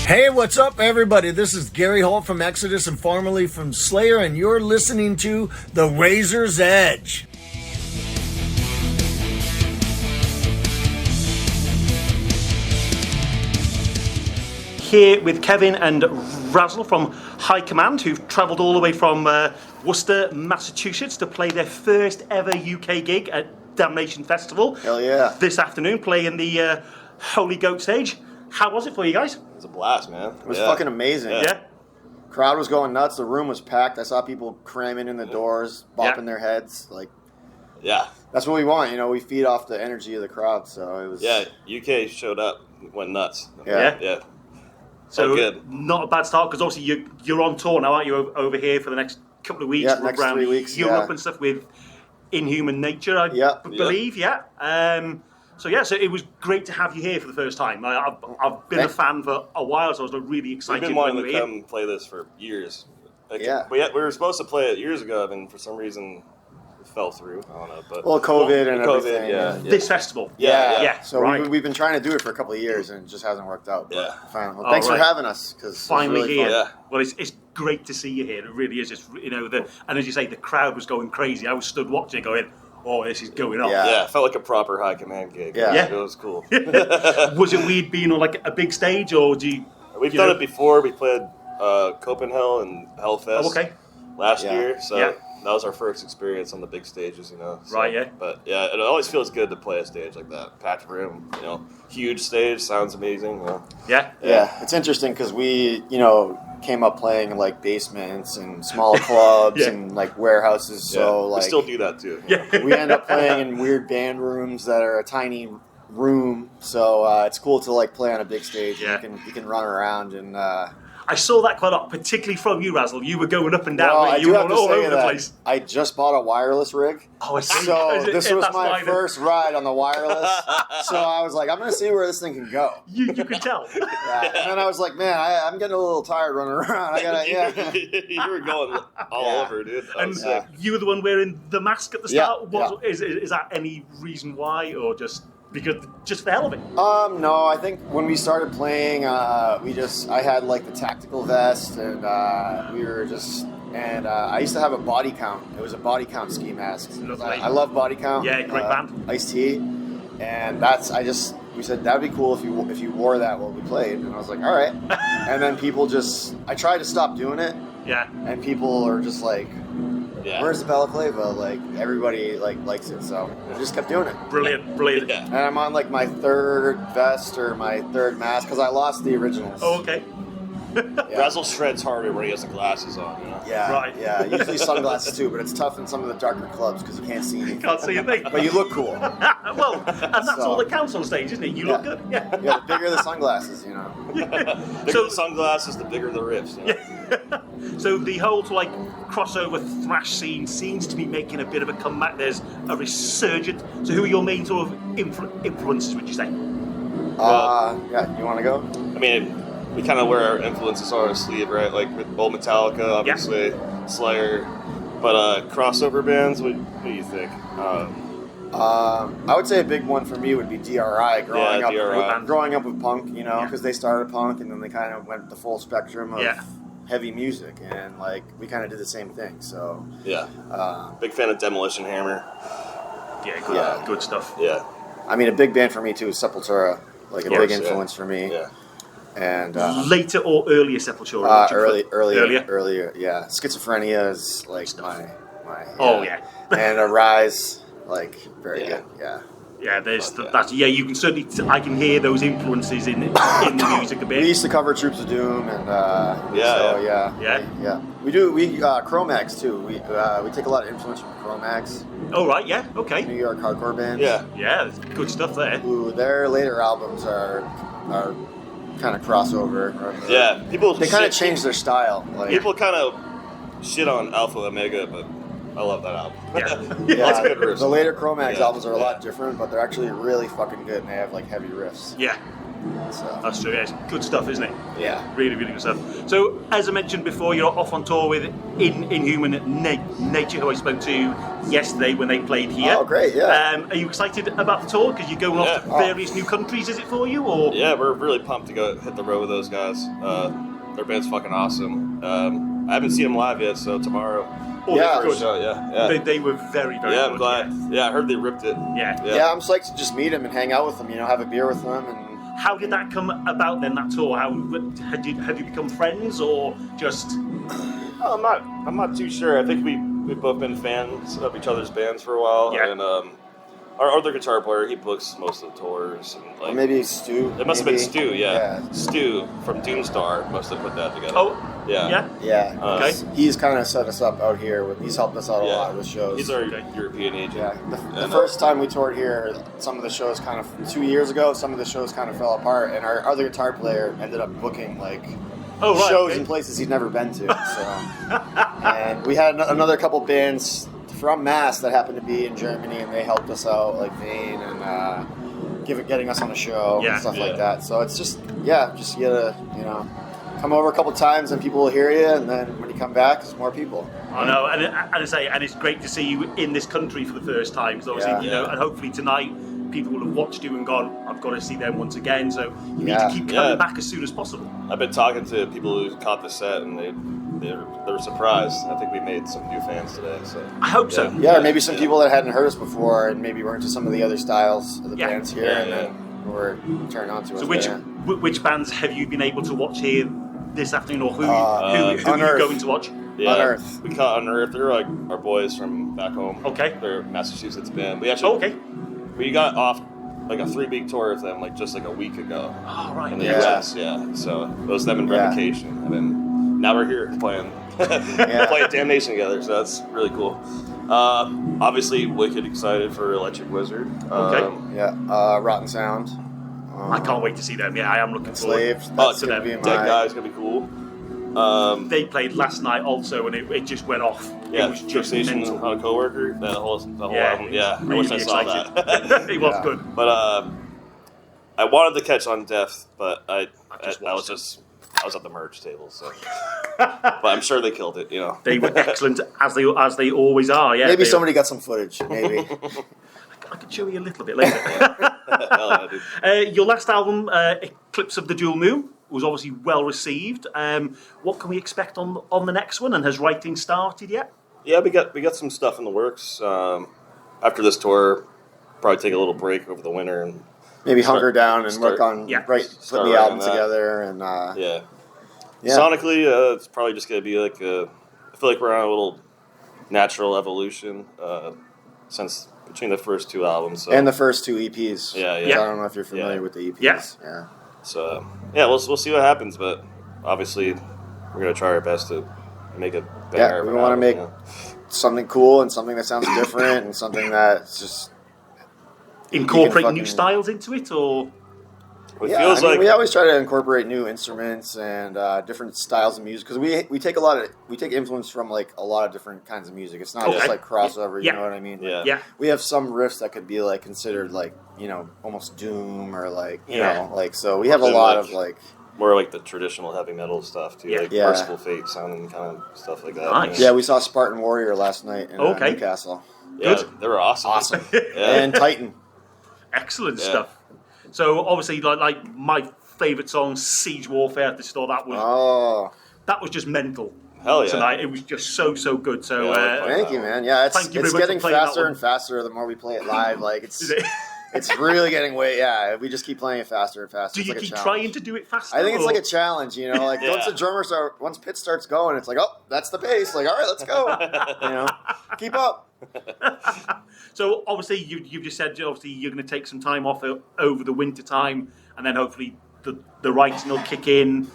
Hey, what's up, everybody? This is Gary Holt from Exodus and formerly from Slayer, and you're listening to The Razor's Edge. Here with Kevin and Razzle from High Command, who've travelled all the way from Worcester, Massachusetts to play their first ever UK gig at Damnation Festival. Hell yeah. This afternoon, playing the Holy Goat stage. How was it for you guys? It was a blast, man. It was fucking amazing. Yeah. Crowd was going nuts. The room was packed. I saw people cramming in the doors, bopping their heads. Like, that's what we want. You know, we feed off the energy of the crowd. So it was. Yeah, UK showed up, went nuts. Yeah. So good. Not a bad start, because obviously you're on tour now, aren't you? Over here for the next couple of weeks. Yeah, next 3 weeks. Europe and stuff with Inhuman Nature, I believe. So it was great to have you here for the first time. I've been a fan for a while, so I was really excited. We've been wanting to come play this for years. We were supposed to play it years ago, and for some reason it fell through. I don't know, but COVID and everything. Yeah. This festival. So we've been trying to do it for a couple of years, and it just hasn't worked out. But finally, thanks for having us. Finally really here. Fun. Well, it's great to see you here. It really is. Just and as you say, the crowd was going crazy. I was stood watching, going, "Oh, this is going on." Yeah, it felt like a proper High Command gig. Yeah. It was cool. Was it weird being on like a big stage, or do you? We've done it before. We played Copenhagen and Hellfest last year, so that was our first experience on the big stages, So, But it always feels good to play a stage like that. Packed room, huge stage, sounds amazing. Yeah. It's interesting because we, came up playing in like basements and small clubs and like warehouses. So like we still do that too. We end up playing in weird band rooms that are a tiny room. So it's cool to like play on a big stage. Yeah. You can run around and. I saw that quite a lot, particularly from you, Razzle. You were going up and down. You were all over the place. I just bought a wireless rig. Oh, I see. So this was my first ride on the wireless. So I was like, I'm going to see where this thing can go. You can tell. And then I was like, man, I'm getting a little tired running around. I gotta, You were going all over, dude. And you were the one wearing the mask at the start. Is that any reason why, or just for the hell of it? No, I think when we started playing, I had like the tactical vest, and we were just, and I used to have a body count. It was a body count ski mask. I love body count. Yeah, great band. Ice-T, and we said that'd be cool if you wore that while we played, and I was like, all right. And then I tried to stop doing it. Yeah. And people are just like, where's the balaclava? Like, everybody likes it, so I just kept doing it. Brilliant. And I'm on like my third vest or my third mask because I lost the originals. Oh, okay. Razzle shreds harder when he has the glasses on, Yeah, right. Yeah, usually sunglasses too, but it's tough in some of the darker clubs because you can't see anything. Can't see a thing. But you look cool. Well, and that's all that counts on stage, isn't it? You look good. Yeah, the bigger the sunglasses, The bigger the sunglasses, the bigger the riffs. So the whole crossover thrash scene seems to be making a bit of a comeback. There's a resurgence. So who are your main sort of influences, would you say? You want to go? I mean, we kind of wear our influences on our sleeve, right? Like with old Metallica, obviously, Slayer. But crossover bands, what do you think? I would say a big one for me would be D.R.I. Growing up with punk, because they started punk and then they kind of went the full spectrum of heavy music, and we kind of did the same thing. So big fan of Demolition Hammer. Good stuff. Yeah, I mean, a big band for me too is Sepultura, big influence for me. Yeah. And later or earlier Sepultura? Earlier. Yeah. Schizophrenia is my and Rise, very good. Yeah. Yeah, you can certainly. I can hear those influences in the music a bit. We used to cover Troops of Doom, and we do. Cro-Mags too. We take a lot of influence from Cro-Mags. Oh right, yeah, okay. New York hardcore bands. Yeah, good stuff there. Their later albums are kind of crossover. Yeah, they kind of change their style. People kind of shit on Alpha Omega, but I love that album. That's good. The later Cro-Mags albums are a lot different, but they're actually really fucking good, and they have heavy riffs. Yeah. So. That's true. Yeah, it's good stuff, isn't it? Yeah. Really, really good stuff. So, as I mentioned before, you're off on tour with Inhuman Nature, who I spoke to yesterday when they played here. Oh, great! Yeah. Are you excited about the tour? Because you're going off to various new countries. Is it for you, or? Yeah, we're really pumped to go hit the road with those guys. Their band's fucking awesome. I haven't seen them live yet, so tomorrow. Good. Show, They were very, very good. I'm glad. Yeah, I heard they ripped it. Yeah, I'm psyched to just meet them and hang out with them. Have a beer with them. And how did that come about then? That tour? How had you become friends or just? Oh, I'm not too sure. I think we've both been fans of each other's bands for a while. Yeah. And our other guitar player, he books most of the tours. And, or maybe Stu. It must have been Stu, yeah. Stu from Doomstar must have put that together. Oh, yeah. Okay. He's kind of set us up out here. He's helped us out a lot with shows. He's our European agent. Yeah. The first time we toured here, some of the shows kind of 2 years ago, some of the shows kind of fell apart, and our other guitar player ended up booking shows in places he'd never been to. So, and we had another couple bands from Mass that happened to be in Germany, and they helped us out, like Vane and getting us on a show and stuff like that. So it's just you gotta come over a couple times and people will hear you, and then when you come back, there's more people. I know, and it's great to see you in this country for the first time. Because obviously, and hopefully tonight people will have watched you and gone, I've got to see them once again. So you need to keep coming back as soon as possible. I've been talking to people who caught the set, and they were surprised. I think we made some new fans today. So I hope so. Yeah, or maybe some people that hadn't heard us before, and maybe were into some of the other styles of the bands here, and then were turned on to us. So which bands have you been able to watch here this afternoon, or who are you going to watch? Yeah, Unearth. We caught Unearth. They're like our boys from back home. Okay. They're a Massachusetts band. We actually we got off like a 3-week tour with them just a week ago. Oh, right. In the US, So it was them in Revocation, and then now we're here playing playing Damnation together. So that's really cool. Obviously, wicked excited for Electric Wizard. Rotten Sound. I can't wait to see them. Yeah, I am looking forward to them. Dead Guy's gonna be cool. They played last night also, and it just went off. Yeah, it was just Fixation mental. on a Coworker. The whole album. Yeah, really I wish I saw that. It was good. But I wanted to catch On Death, but I was at the merch table, so. But I'm sure they killed it. They were excellent as they always are. Yeah. Maybe somebody got some footage. Maybe. I could show you a little bit later. Your last album, Eclipse of the Dual Moon, was obviously well received. What can we expect on the next one? And has writing started yet? Yeah, we got some stuff in the works. After this tour, probably take a little break over the winter and maybe hunker down and work on putting the album together. And sonically, it's probably just gonna be I feel like we're on a little natural evolution since between the first two albums. So. And the first two EPs. Yeah. I don't know if you're familiar with the EPs. Yeah. So, we'll see what happens, but obviously we're going to try our best to make it better. Yeah, we want to make something cool and something that sounds different and something that's just... Incorporate new styles into it, or... It feels like we always try to incorporate new instruments and different styles of music, because we take influence from a lot of different kinds of music. It's not just crossover. You know what I mean? Yeah. We have some riffs that could be considered almost doom or so. We have a lot of more like the traditional heavy metal stuff too, Merciful Fate sounding kind of stuff like that. Nice. Yeah, we saw Spartan Warrior last night in Newcastle. Yeah, they were awesome. And Titan. Excellent stuff. So obviously, like my favourite song, Siege Warfare at the store, that was just mental. Hell yeah! Tonight, it was just so good. So thank you, man. Yeah, it's getting faster and faster the more we play it live. It's really getting we just keep playing it faster and faster. Do you keep trying to do it faster? I think it's like a challenge, once the drummer once Pitt starts going, it's that's the pace. All right, let's go. Keep up. So obviously you've just said you're going to take some time off over the winter time, and then hopefully the writing will kick in.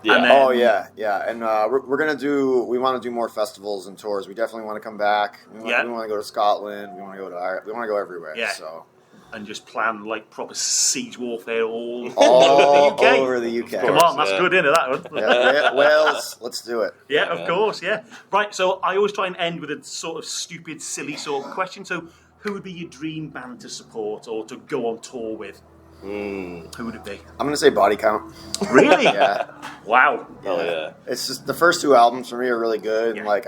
Yeah. And we want to do more festivals and tours. We definitely want to come back. We want to go to Scotland. We want to go to Ireland. We want to go everywhere. Yeah. So. And just plan proper siege warfare all over the UK. Come on, that's good, isn't it, that one? Wales, let's do it. Yeah, of course, yeah. Right, so I always try and end with a sort of stupid, silly sort of question. So who would be your dream band to support or to go on tour with? Who would it be? I'm gonna say Body Count. Really? Yeah. Wow. Oh yeah. It's just the first 2 albums for me are really good, and like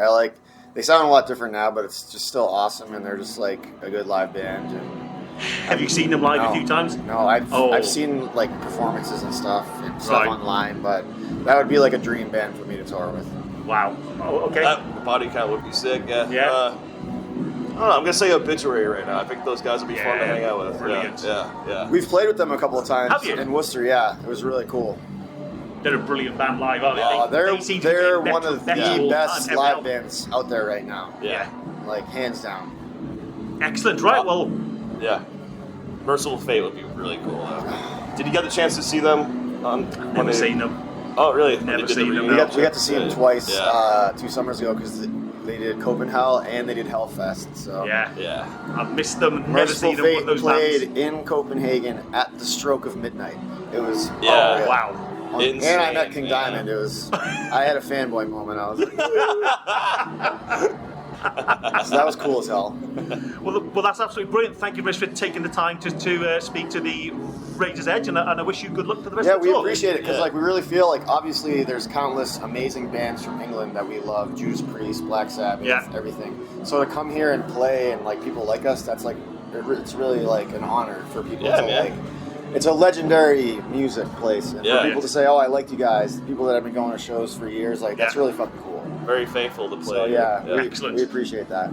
they sound a lot different now, but it's just still awesome, and they're just like a good live band. And have you seen them live a few times? No, I've seen like performances and stuff online, but that would be like a dream band for me to tour with. Wow. Oh, okay. Body Count would be sick. Yeah. Yeah. I don't know. I'm gonna say Obituary right now. I think those guys would be fun to hang out with. Brilliant. Yeah. We've played with them a couple of times. Have you? In Worcester. Yeah, it was really cool. They're a brilliant band live, aren't they? They're one of the best live bands out there right now. Yeah. Like hands down. Excellent. Right. Well. Yeah. Merciful Fate would be really cool. Did you get the chance to see them? Never seen them. Oh, really? Never seen them. We got to see them twice 2 summers ago because they did Copenhagen and they did Hellfest. So yeah. I've missed them. Never Merciful seen them. Fate Those played bands. in Copenhagen at the stroke of midnight. It was wow. And I met King Diamond. It was I had a fanboy moment. I was like, so that was cool as hell. Well, that's absolutely brilliant. Thank you very much for taking the time to speak to the Razor's Edge, and I wish you good luck for the rest of the tour. Yeah, we appreciate it because we really feel like obviously there's countless amazing bands from England that we love, Judas Priest, Black Sabbath, everything. So to come here and play and like people like us, that's like it's really like an honor for people to like. It's a legendary music place, and for people to say, "Oh, I liked you guys," people that have been going to shows for years, like that's really fucking cool. Very thankful to play. So we appreciate that.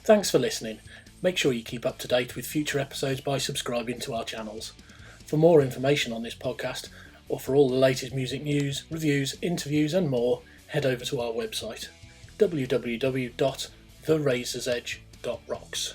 Thanks for listening. Make sure you keep up to date with future episodes by subscribing to our channels. For more information on this podcast, or for all the latest music news, reviews, interviews and more, head over to our website www.therazorsedge.rocks.